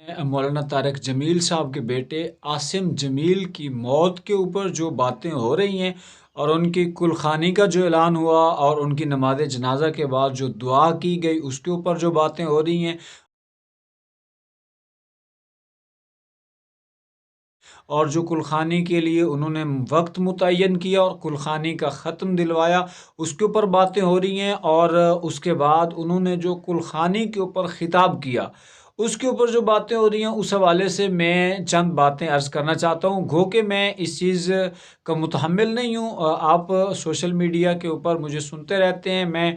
मौलाना तारिक जमील साहब के बेटे आसिम जमील की मौत के ऊपर जो बातें हो रही हैं और उनकी कुलखानी का जो ऐलान हुआ और उनकी नमाज जनाजा के बाद जो दुआ की गई उसके ऊपर जो बातें हो रही हैं और जो कुलखानी के लिए उन्होंने वक्त मुतय्यन किया और कुलखानी का ख़त्म दिलवाया उसके ऊपर बातें हो रही हैं। और उसके बाद उन्होंने जो कुलखानी के ऊपर ख़िताब किया उसके ऊपर जो बातें हो रही हैं उस हवाले से मैं चंद बातें अर्ज़ करना चाहता हूँ। गो कि मैं इस चीज़ का मुतहम्मिल नहीं हूँ। आप सोशल मीडिया के ऊपर मुझे सुनते रहते हैं,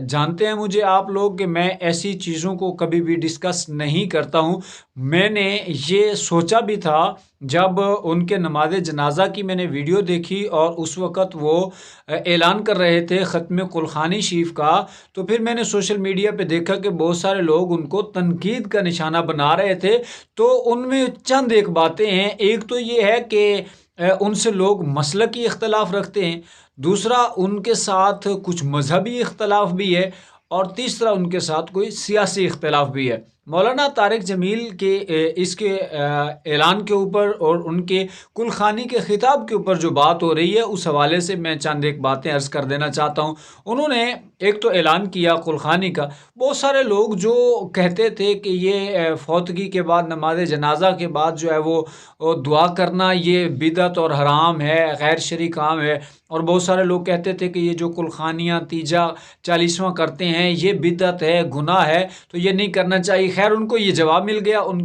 जानते हैं मुझे आप लोग कि मैं ऐसी चीज़ों को कभी भी डिस्कस नहीं करता हूँ। मैंने ये सोचा भी था जब उनके नमाज जनाजा की मैंने वीडियो देखी और उस वक़्त वो ऐलान कर रहे थे ख़त्म कुलखानी शरीफ का, तो फिर मैंने सोशल मीडिया पे देखा कि बहुत सारे लोग उनको तनकीद का निशाना बना रहे थे। तो उनमें चंद एक बातें हैं। एक तो ये है कि उनसे लोग मसलकी इख्तलाफ रखते हैं, दूसरा उनके साथ कुछ मजहबी इख्तलाफ भी है और तीसरा उनके साथ कोई सियासी इख्तलाफ भी है। मौलाना तारिक जमील के इसके ऐलान के ऊपर और उनके कुलखानी के ख़िताब के ऊपर जो बात हो रही है उस हवाले से मैं चंद एक बातें अर्ज़ कर देना चाहता हूँ। उन्होंने एक तो ऐलान किया कुलखानी का। बहुत सारे लोग जो कहते थे कि ये फौतगी के बाद नमाज जनाजा के बाद जो है वो दुआ करना ये बिदअत और हराम है, गैर शरई काम है। और बहुत सारे लोग कहते थे कि ये जो कुलखानियाँ तीजा 40वां करते हैं ये बिदअत है, गुनाह है, तो ये नहीं करना चाहिए। खैर उनको ये जवाब मिल गया। उन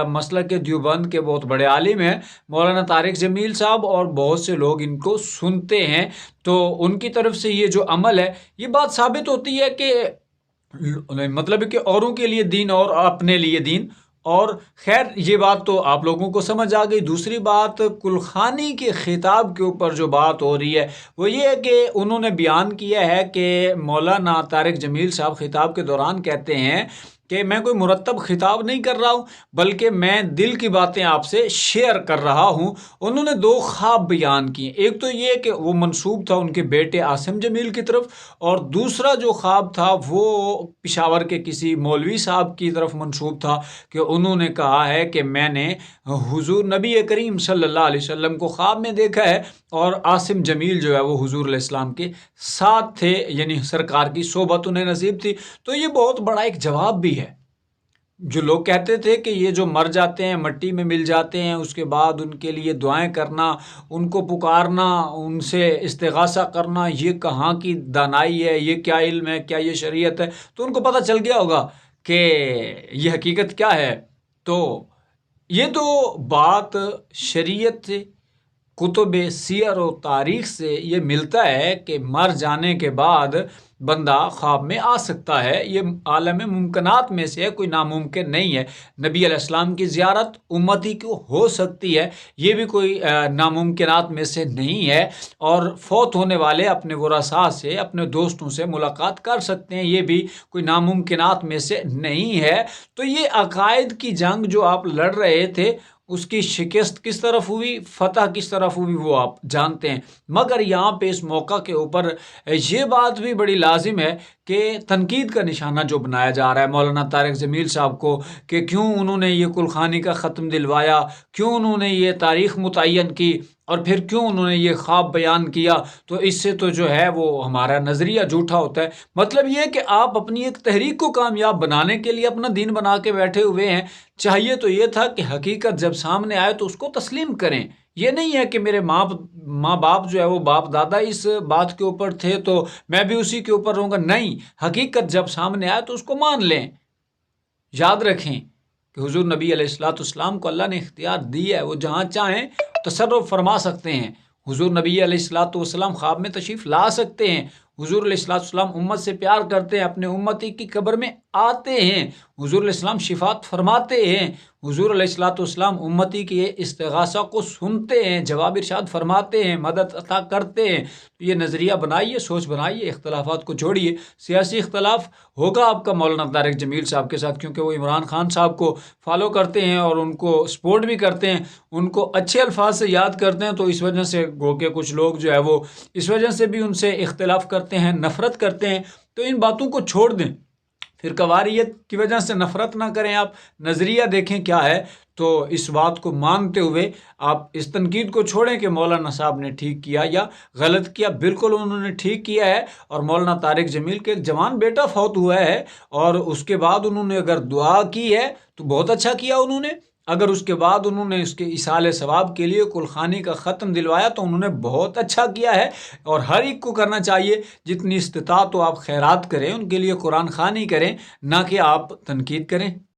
मसलक के देवबंद के बहुत बड़े आलिम हैं मौलाना तारिक जमील साहब और बहुत से लोग इनको सुनते हैं। तो उनकी तरफ से ये जो अमल है ये बात साबित होती है कि मतलब है कि औरों के लिए दीन और अपने लिए दीन। और खैर ये बात तो आप लोगों को समझ आ गई। दूसरी बात कुलखानी के ख़िताब के ऊपर जो बात हो रही है वो ये है कि उन्होंने बयान किया है कि मौलाना तारिक जमील साहब ख़िताब के दौरान कहते हैं कि मैं कोई मुरतब ख़िताब नहीं कर रहा हूँ बल्कि मैं दिल की बातें आपसे शेयर कर रहा हूँ। उन्होंने दो ख्वाब बयान किए। एक तो ये कि वो मंसूब था उनके बेटे आसिम जमील की तरफ और दूसरा जो ख्वाब था वो पिशावर के किसी मौलवी साहब की तरफ मंसूब था कि उन्होंने कहा है कि मैंने हुजूर नबी करीम सल्लल्लाहु अलैहि वसल्लम को ख्वाब में देखा है और आसिम जमील जो है वो हुजूर अलैहि सलाम के साथ थे, यानी सरकार की सोबत उन्हें नसीब थी। तो ये बहुत बड़ा एक जवाब भी है। जो लोग कहते थे कि ये जो मर जाते हैं मट्टी में मिल जाते हैं उसके बाद उनके लिए दुआएं करना, उनको पुकारना, उनसे इस्तिगासा करना, ये कहाँ की दानाई है, ये क्या इल्म है, क्या ये शरीयत है, तो उनको पता चल गया होगा कि ये हकीकत क्या है। तो ये तो बात शरीयत से, कुतुब सियर और तारीख से ये मिलता है कि मर जाने के बाद बंदा ख्वाब में आ सकता है। ये आलम मुमकिनात में से है, कोई नामुमकिन नहीं है। नबी अलैहिस्सलाम की ज़ियारत उम्मती को हो सकती है, ये भी कोई नामुमकिनात में से नहीं है। और फौत होने वाले अपने वरसा से, अपने दोस्तों से मुलाकात कर सकते हैं, ये भी कोई नामुमकिनात में से नहीं है। तो ये अकायद की जंग जो आप लड़ रहे थे उसकी शिकस्त किस तरफ हुई, फतह किस तरफ हुई, वो आप जानते हैं। मगर यहाँ पे इस मौका के ऊपर ये बात भी बड़ी लाजिम है कि तनकीद का निशाना जो बनाया जा रहा है मौलाना तारिक जमील साहब को कि क्यों उन्होंने ये कुलखानी का ख़त्म दिलवाया, क्यों उन्होंने ये तारीख़ मुतय्यन की और फिर क्यों उन्होंने ये ख्वाब बयान किया। तो इससे तो जो है वो हमारा नज़रिया झूठा होता है। मतलब ये है कि आप अपनी एक तहरीक को कामयाब बनाने के लिए अपना दीन बना के बैठे हुए हैं। चाहिए तो ये था कि हकीकत जब सामने आए तो उसको तस्लीम करें। ये नहीं है कि मेरे माँ बाप जो है वो बाप दादा इस बात के ऊपर थे तो मैं भी उसी के ऊपर रहूँगा। नहीं, हकीकत जब सामने आए तो उसको मान लें। याद रखें कि हुजूर नबी अलैहिस्सलाम को अल्लाह ने इख्तियार दी है, वो जहाँ चाहें तसर्रुफ़ फरमा सकते हैं। हुजूर नबी अलैहिस्सलाम ख्वाब में तशरीफ़ ला सकते हैं। हुजूर अलैहिस्सलाम उम्मत से प्यार करते हैं, अपने उम्मती की कब्र में आते हैं। हुजूर अलैहिस्सलाम शिफात फरमाते हैं। हुजूर अलैहिस्सलाम उम्मती के इस्तिगासा को सुनते हैं, जवाब इरशाद फरमाते हैं, मदद अता करते हैं। तो ये नज़रिया बनाइए, सोच बनाइए, इख्तलाफात को छोड़िए। सियासी इख्तलाफ होगा आपका मौलाना तारिक जमील साहब के साथ, क्योंकि वो इमरान खान साहब को फॉलो करते हैं और उनको सपोर्ट भी करते हैं, उनको अच्छे अल्फाज से याद करते हैं। तो इस वजह से गो के कुछ लोग जो है वो इस वजह से भी उनसे इख्तलाफ करते हैं, नफ़रत करते हैं। तो इन बातों को छोड़ दें। فرقہ واریت کی وجہ سے نفرت نہ کریں، آپ نظریہ دیکھیں کیا ہے، تو اس بات کو مانتے ہوئے آپ اس تنقید کو چھوڑیں کہ مولانا صاحب نے ٹھیک کیا یا غلط کیا۔ بالکل انہوں نے ٹھیک کیا ہے، اور مولانا طارق جمیل کے ایک جوان بیٹا فوت ہوا ہے، اور اس کے بعد انہوں نے اگر دعا کی ہے تو بہت اچھا کیا انہوں نے۔ اگر اس کے بعد انہوں نے اس کے ایصال ثواب کے لیے کلخانی کا ختم دلوایا تو انہوں نے بہت اچھا کیا ہے، اور ہر ایک کو کرنا چاہیے۔ جتنی استطاعت تو آپ خیرات کریں، ان کے لیے قرآن خوانی کریں، نہ کہ آپ تنقید کریں۔